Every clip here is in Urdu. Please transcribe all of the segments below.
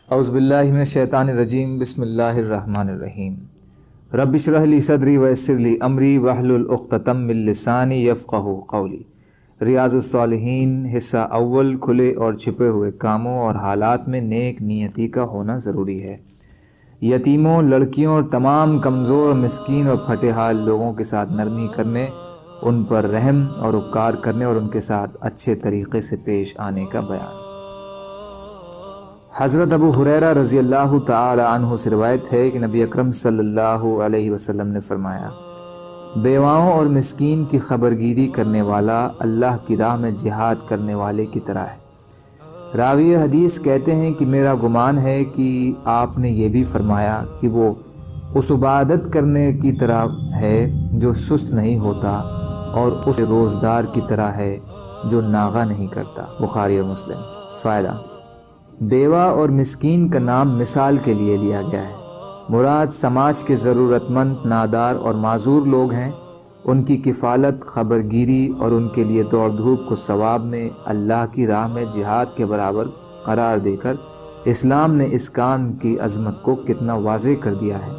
اعوذ باللہ من الشیطان الرجیم، بسم اللہ الرحمن الرحیم۔ رب اشرح لی صدری ویسر لی امری واحلل عقدۃ من لسانی یفقہوا قولی۔ ریاض الصالحین حصہ اول، کھلے اور چھپے ہوئے کاموں اور حالات میں نیک نیتی کا ہونا ضروری ہے۔ یتیموں، لڑکیوں اور تمام کمزور، مسکین اور پھٹے حال لوگوں کے ساتھ نرمی کرنے، ان پر رحم اور اپکار کرنے اور ان کے ساتھ اچھے طریقے سے پیش آنے کا بیان۔ حضرت ابو ہریرہ رضی اللہ تعالی عنہ سے روایت ہے کہ نبی اکرم صلی اللہ علیہ وسلم نے فرمایا، بیواؤں اور مسکین کی خبرگیری کرنے والا اللہ کی راہ میں جہاد کرنے والے کی طرح ہے۔ راوی حدیث کہتے ہیں کہ میرا گمان ہے کہ آپ نے یہ بھی فرمایا کہ وہ اس عبادت کرنے کی طرح ہے جو سست نہیں ہوتا اور اس روزدار کی طرح ہے جو ناغہ نہیں کرتا۔ بخاری اور مسلم۔ فائدہ: بیوہ اور مسکین کا نام مثال کے لیے لیا گیا ہے۔ مراد سماج کے ضرورت مند، نادار اور معذور لوگ ہیں۔ ان کی کفالت، خبرگیری اور ان کے لیے دوڑ دھوپ کو ثواب میں اللہ کی راہ میں جہاد کے برابر قرار دے کر اسلام نے اس کام کی عظمت کو کتنا واضح کر دیا ہے۔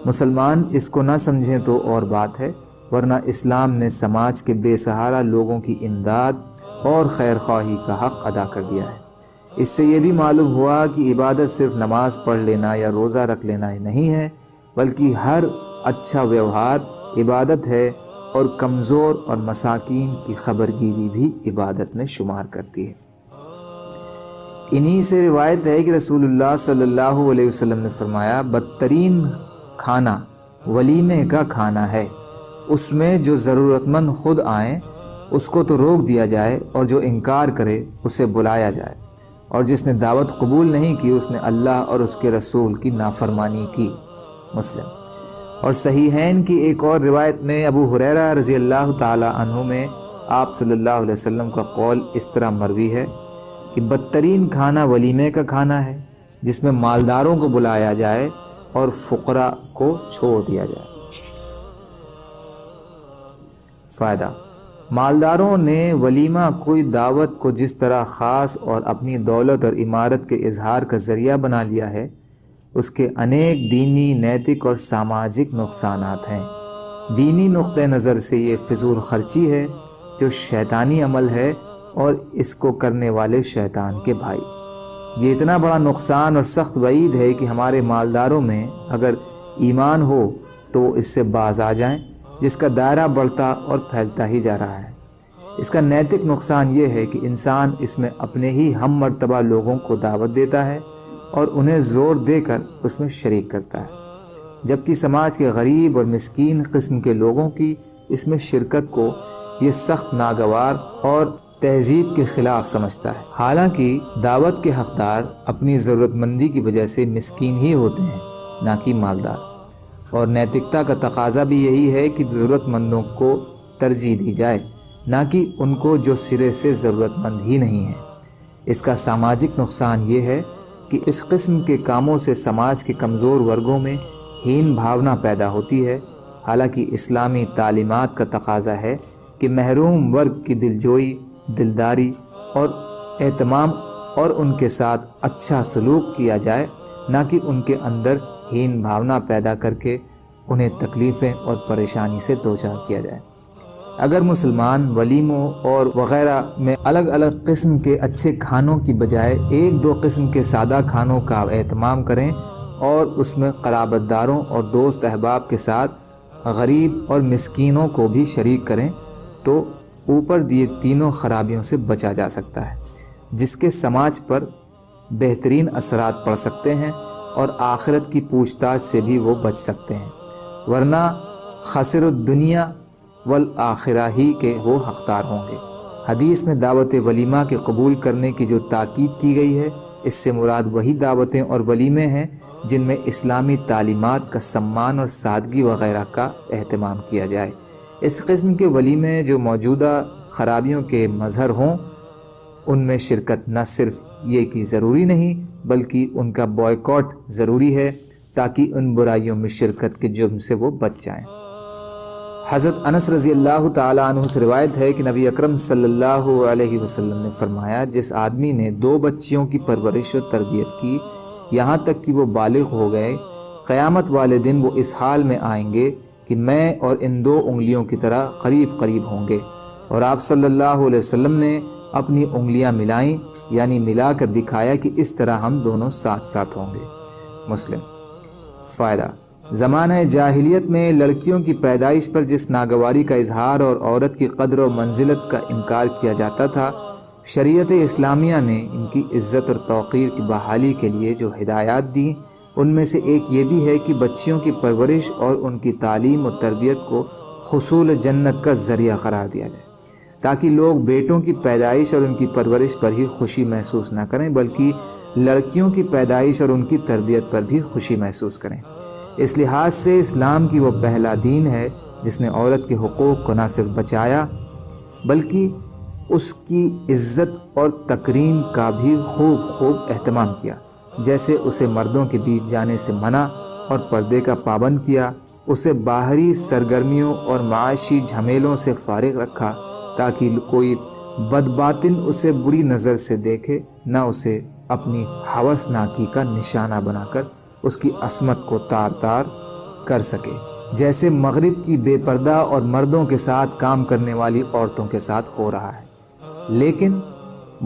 مسلمان اس کو نہ سمجھیں تو اور بات ہے، ورنہ اسلام نے سماج کے بے سہارا لوگوں کی امداد اور خیر خواہی کا حق ادا کر دیا ہے۔ اس سے یہ بھی معلوم ہوا کہ عبادت صرف نماز پڑھ لینا یا روزہ رکھ لینا ہی نہیں ہے، بلکہ ہر اچھا ویوہار عبادت ہے، اور کمزور اور مساکین کی خبرگیری بھی عبادت میں شمار کرتی ہے۔ انہی سے روایت ہے کہ رسول اللہ صلی اللہ علیہ وسلم نے فرمایا، بدترین کھانا ولیمے کا کھانا ہے۔ اس میں جو ضرورت مند خود آئیں اس کو تو روک دیا جائے، اور جو انکار کرے اسے بلایا جائے، اور جس نے دعوت قبول نہیں کی اس نے اللہ اور اس کے رسول کی نافرمانی کی۔ مسلم۔ اور صحیحین کی ایک اور روایت میں ابو ہریرہ رضی اللہ تعالی عنہ میں آپ صلی اللہ علیہ وسلم کا قول اس طرح مروی ہے کہ بدترین کھانا ولیمے کا کھانا ہے، جس میں مالداروں کو بلایا جائے اور فقراء کو چھوڑ دیا جائے۔ فائدہ: مالداروں نے ولیمہ کوئی دعوت کو جس طرح خاص اور اپنی دولت اور عمارت کے اظہار کا ذریعہ بنا لیا ہے، اس کے انیک دینی، نیتک اور سماجک نقصانات ہیں۔ دینی نقطہ نظر سے یہ فضول خرچی ہے جو شیطانی عمل ہے، اور اس کو کرنے والے شیطان کے بھائی۔ یہ اتنا بڑا نقصان اور سخت وعید ہے کہ ہمارے مالداروں میں اگر ایمان ہو تو وہ اس سے باز آ جائیں، جس کا دائرہ بڑھتا اور پھیلتا ہی جا رہا ہے۔ اس کا نیتک نقصان یہ ہے کہ انسان اس میں اپنے ہی ہم مرتبہ لوگوں کو دعوت دیتا ہے اور انہیں زور دے کر اس میں شریک کرتا ہے، جبکہ سماج کے غریب اور مسکین قسم کے لوگوں کی اس میں شرکت کو یہ سخت ناگوار اور تہذیب کے خلاف سمجھتا ہے۔ حالانکہ دعوت کے حقدار اپنی ضرورت مندی کی وجہ سے مسکین ہی ہوتے ہیں، نہ کہ مالدار، اور نیتکتا کا تقاضا بھی یہی ہے کہ ضرورت مندوں کو ترجیح دی جائے، نہ کہ ان کو جو سرے سے ضرورت مند ہی نہیں ہیں۔ اس کا سماجک نقصان یہ ہے کہ اس قسم کے کاموں سے سماج کے کمزور ورگوں میں ہین بھاونا پیدا ہوتی ہے، حالانکہ اسلامی تعلیمات کا تقاضا ہے کہ محروم ورگ کی دلجوئی، دلداری اور اہتمام اور ان کے ساتھ اچھا سلوک کیا جائے، نہ کہ ان کے اندر ہین بھاونا پیدا کر کے انہیں تکلیفیں اور پریشانی سے دوچار کیا جائے۔ اگر مسلمان ولیموں اور وغیرہ میں الگ الگ قسم کے اچھے کھانوں کی بجائے ایک دو قسم کے سادہ کھانوں کا اہتمام کریں اور اس میں قرابت داروں اور دوست احباب کے ساتھ غریب اور مسکینوں کو بھی شریک کریں تو اوپر دیے تینوں خرابیوں سے بچا جا سکتا ہے، جس کے سماج پر بہترین اثرات پڑ سکتے ہیں اور آخرت کی پوچھ تاچھ سے بھی وہ بچ سکتے ہیں، ورنہ خسر الدنیا والآخرہ ہی کے وہ حقدار ہوں گے۔ حدیث میں دعوت ولیمہ کے قبول کرنے کی جو تاکید کی گئی ہے، اس سے مراد وہی دعوتیں اور ولیمے ہیں جن میں اسلامی تعلیمات کا سمان اور سادگی وغیرہ کا اہتمام کیا جائے۔ اس قسم کے ولیمے جو موجودہ خرابیوں کے مظہر ہوں، ان میں شرکت نہ صرف یہ کہ ضروری نہیں بلکہ ان کا بائیکاٹ ضروری ہے، تاکہ ان برائیوں میں شرکت کے جرم سے وہ بچ جائیں۔ حضرت انس رضی اللہ تعالی عنہ سے روایت ہے کہ نبی اکرم صلی اللہ علیہ وسلم نے فرمایا، جس آدمی نے 2 بچیوں کی پرورش و تربیت کی، یہاں تک کہ وہ بالغ ہو گئے، قیامت والے دن وہ اس حال میں آئیں گے کہ میں اور ان 2 انگلیوں کی طرح قریب قریب ہوں گے۔ اور آپ صلی اللہ علیہ وسلم نے اپنی انگلیاں ملائیں، یعنی ملا کر دکھایا کہ اس طرح ہم دونوں ساتھ ساتھ ہوں گے۔ مسلم۔ فائدہ: زمانہ جاہلیت میں لڑکیوں کی پیدائش پر جس ناگواری کا اظہار اور عورت کی قدر و منزلت کا انکار کیا جاتا تھا، شریعت اسلامیہ نے ان کی عزت اور توقیر کی بحالی کے لیے جو ہدایات دیں، ان میں سے ایک یہ بھی ہے کہ بچیوں کی پرورش اور ان کی تعلیم و تربیت کو حصول جنت کا ذریعہ قرار دیا جائے، تاکہ لوگ بیٹوں کی پیدائش اور ان کی پرورش پر ہی خوشی محسوس نہ کریں بلکہ لڑکیوں کی پیدائش اور ان کی تربیت پر بھی خوشی محسوس کریں۔ اس لحاظ سے اسلام کی وہ پہلا دین ہے جس نے عورت کے حقوق کو نہ صرف بچایا بلکہ اس کی عزت اور تکریم کا بھی خوب اہتمام کیا، جیسے اسے مردوں کے بیچ جانے سے منع اور پردے کا پابند کیا، اسے باہری سرگرمیوں اور معاشی جھمیلوں سے فارغ رکھا تاکہ کوئی بدباطن اسے بری نظر سے دیکھے نہ اسے اپنی ہوسناکی کا نشانہ بنا کر اس کی عصمت کو تار تار کر سکے، جیسے مغرب کی بے پردہ اور مردوں کے ساتھ کام کرنے والی عورتوں کے ساتھ ہو رہا ہے۔ لیکن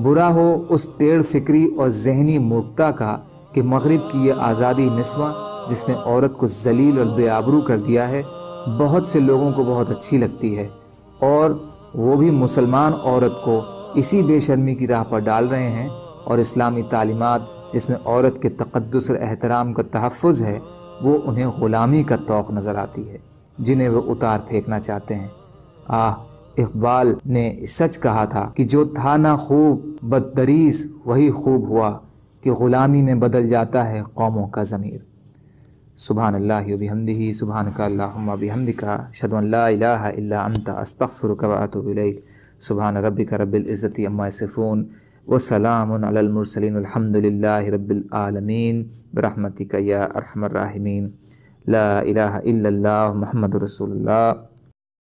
برا ہو اس ٹیڑھ فکری اور ذہنی مورختہ کا کہ مغرب کی یہ آزادی نسواں جس نے عورت کو ذلیل اور بے آبرو کر دیا ہے، بہت سے لوگوں کو بہت اچھی لگتی ہے، اور وہ بھی مسلمان عورت کو اسی بے شرمی کی راہ پر ڈال رہے ہیں، اور اسلامی تعلیمات جس میں عورت کے تقدس اور احترام کا تحفظ ہے، وہ انہیں غلامی کا طوق نظر آتی ہے جنہیں وہ اتار پھینکنا چاہتے ہیں۔ اقبال نے سچ کہا تھا کہ جو تھا نہ خوب بددریس وہی خوب ہوا، کہ غلامی میں بدل جاتا ہے قوموں کا ضمیر۔ سبحان اللہ و بحمدہ، سبحانک اللہم و بحمدک، اشہد ان لا الہ الا انت، استغفرک و اتوب الیک۔ سبحان ربک رب العزت عما یصفون وسلام علی المرسلین، الحمد للہ رب العالمین، برحمتک یا ارحم الراحمین۔ لا الہ الا اللہ محمد رسول اللہ۔